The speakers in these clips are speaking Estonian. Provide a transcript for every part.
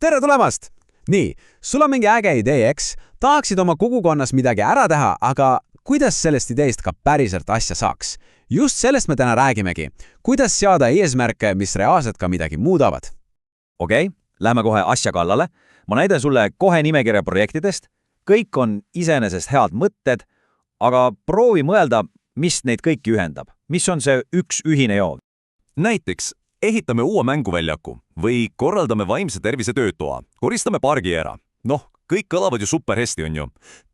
tere tulemast! Nii, sul on mingi äge idee, eks? Tahaksid oma kogukonnas midagi ära teha, aga kuidas sellest ideest ka päriselt asja saaks? Just sellest me täna räägimegi. Kuidas seada eesmärke, mis reaalselt ka midagi muudavad? Okei, lähme kohe asja kallale. Ma näidan sulle kohe nimekirja projektidest. Kõik on iseenesest head mõtted, aga proovi mõelda, mis neid kõiki ühendab. Mis on see üks ühine joon? Näiteks ehitame uue mänguväljaku või korraldame vaimse tervise töötoa, koristame pargi ära. Kõik kõlavad ju super hästi, on ju.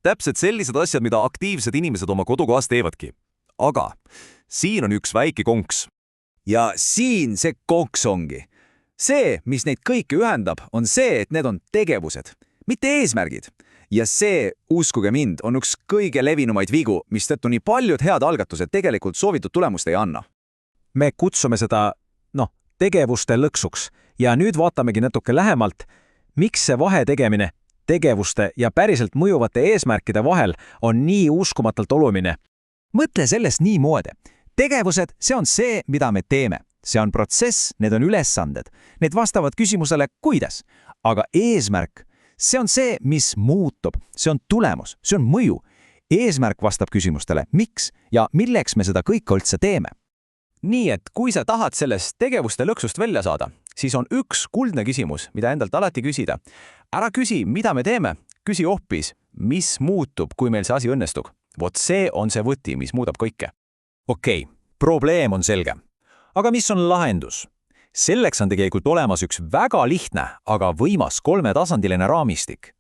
Täpselt sellised asjad, mida aktiivsed inimesed oma kodukohas teevadki. Aga siin on üks väike konks. Ja siin see konks ongi. See, mis neid kõiki ühendab, on see, et need on tegevused, mitte eesmärgid. Ja see, uskuge mind, on üks kõige levinumaid vigu, mistõttu nii paljud head algatused tegelikult soovitud tulemust ei anna. Me kutsume seda, tegevuste lõksuks. Ja nüüd vaatamegi natuke lähemalt, miks see vahe tegemine tegevuste ja päriselt mõjuvate eesmärkide vahel on nii uskumatult oluline. Mõtle sellest niimoodi. Tegevused, see on see, mida me teeme. See on protsess, need on ülesanded. Need vastavad küsimusele, kuidas. Aga eesmärk, see on see, mis muutub. See on tulemus, see on mõju. Eesmärk vastab küsimustele, miks ja milleks me seda kõike üldse teeme. Nii, et kui sa tahad sellest tegevuste lõksust välja saada, siis on üks kuldne küsimus, mida endalt alati küsida. Ära küsi, mida me teeme, küsi hoopis, mis muutub, kui meil see asi õnnestub. Vot see on see võti, mis muudab kõike. Okei, probleem on selge. Aga mis on lahendus? Selleks on tegelikult olemas üks väga lihtne, aga võimas 3-tasandiline raamistik.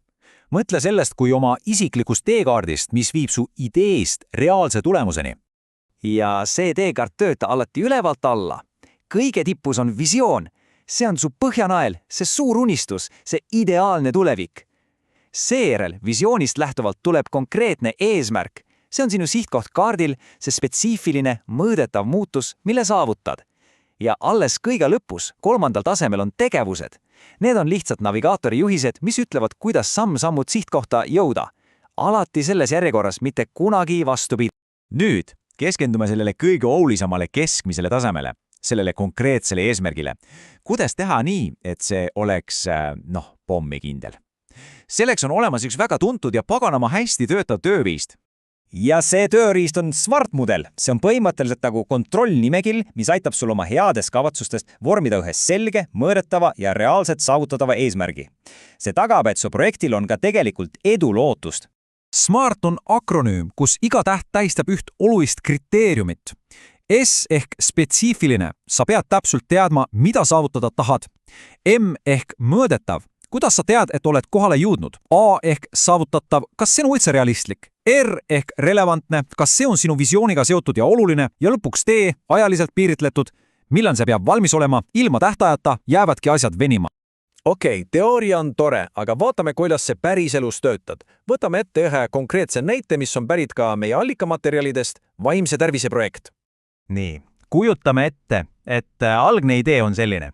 Mõtle sellest kui oma isiklikust teekaardist, mis viib su ideest reaalse tulemuseni. Ja see teekaart tööta alati ülevalt alla. Kõige tippus on visioon. See on su põhjanael, see suur unistus, see ideaalne tulevik. Seejärel visioonist lähtuvalt tuleb konkreetne eesmärk. See on sinu sihtkoht kaardil, see spetsiifiline, mõõdetav muutus, mille saavutad. Ja alles kõige lõpus, 3. tasemel on tegevused. Need on lihtsalt navigaatori juhised, mis ütlevad, kuidas samm-sammud sihtkohta jõuda. Alati selles järjekorras, mitte kunagi vastupidi. Nüüd keskendume sellele kõige olulisemale keskmisele tasemele, sellele konkreetsele eesmärgile. Kuidas teha nii, et see oleks, pommikindel? Selleks on olemas üks väga tuntud ja paganama hästi töötav tööriist. Ja see tööriist on SMART-mudel. See on põhimõtteliselt nagu kontrollnimekill, mis aitab sul oma headest kavatsustest vormida ühe selge, mõõdetava ja reaalselt saavutatava eesmärgi. See tagab, et su projektil on ka tegelikult edu lootust. SMART on akronüüm, kus iga täht tähistab üht olulist kriteeriumit. S ehk spetsiifiline, sa pead täpselt teadma, mida saavutada tahad. M ehk mõõdetav, kuidas sa tead, et oled kohale jõudnud. A ehk saavutatav, kas see on üldse realistlik. R ehk relevantne, kas see on sinu visiooniga seotud ja oluline. Ja lõpuks T, ajaliselt piiritletud, millal see peab valmis olema, ilma tähtajata jäävadki asjad venima. Okei, teooria on tore, aga vaatame, kuidas see päriselus töötad. Võtame ette ühe konkreetse näite, mis on pärit ka meie allikamaterjalidest, vaimse tervise projekt. Nii, kujutame ette, et algne idee on selline.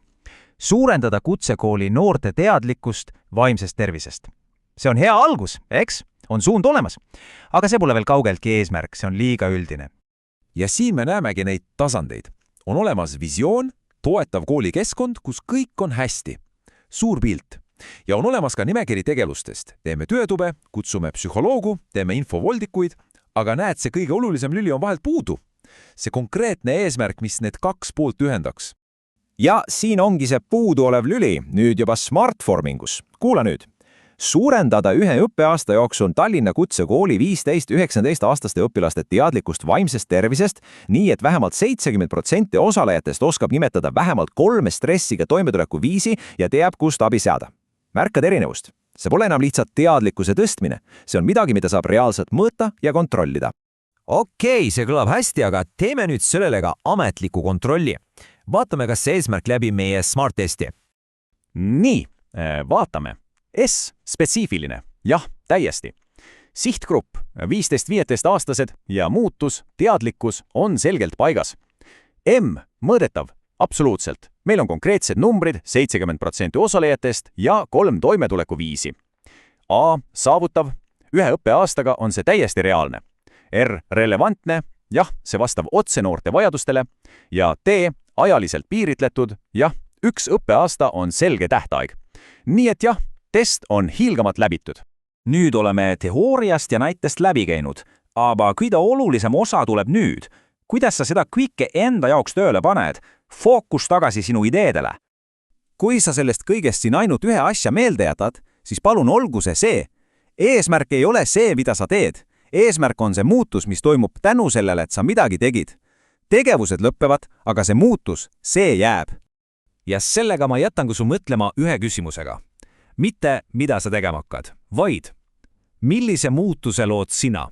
Suurendada kutsekooli noorte teadlikkust vaimsest tervisest. See on hea algus, eks? On suund olemas. Aga see pole veel kaugeltki eesmärk, see on liiga üldine. Ja siin me näemegi neid tasandeid. On olemas visioon, toetav koolikeskkond, kus kõik on hästi. Suur pilt. Ja on olemas ka nimekiri tegelustest. Teeme töötube, kutsume psühholoogu, teeme infovoldikuid, aga näed, see kõige olulisem lüli on vahelt puudu. See konkreetne eesmärk, mis need 2 poolt ühendaks. Ja siin ongi see puuduolev lüli, nüüd juba SMART-formingus. Kuula nüüd. Suurendada ühe õppeaasta jooksul Tallinna kutsekooli 15-19 aastaste õpilaste teadlikkust vaimsest tervisest, nii et vähemalt 70% osalejatest oskab nimetada vähemalt 3 stressiga toimetuleku viisi ja teab, kust abi seada. Märkad erinevust. See pole enam lihtsalt teadlikkuse tõstmine. See on midagi, mida saab reaalselt mõõta ja kontrollida. Okei, see kõlab hästi, aga teeme nüüd sellele ka ametliku kontrolli. Vaatame, kas see eesmärk läbi meie SMART-testi. Nii, vaatame. S, spetsiifiline. Jah, täiesti. Sihtgrupp, 15-15 aastased ja muutus, teadlikkus on selgelt paigas. M, mõõdetav, absoluutselt. Meil on konkreetsed numbrid, 70% osalejatest ja 3 toimetuleku viisi. A, saavutav, 1 õppeaastaga on see täiesti reaalne. R, relevantne, jah, see vastab otse noorte vajadustele. Ja T, ajaliselt piiritletud, jah, 1 õppeaasta on selge tähtaeg. nii et jah, test on hiilgamalt läbitud. Nüüd oleme teooriast ja näitest läbi käinud, aga kõige olulisem osa tuleb nüüd. Kuidas sa seda kõike enda jaoks tööle paned? Fookus tagasi sinu ideedele. Kui sa sellest kõigest siin ainult ühe asja meelde jätad, siis palun olgu see. Eesmärk ei ole see, mida sa teed. Eesmärk on see muutus, mis toimub tänu sellele, et sa midagi tegid. Tegevused lõppevad, aga see muutus, see jääb. Ja sellega ma jätangu su mõtlema ühe küsimusega. Mitte mida sa tegema hakkad, vaid millise muutuse lood sina?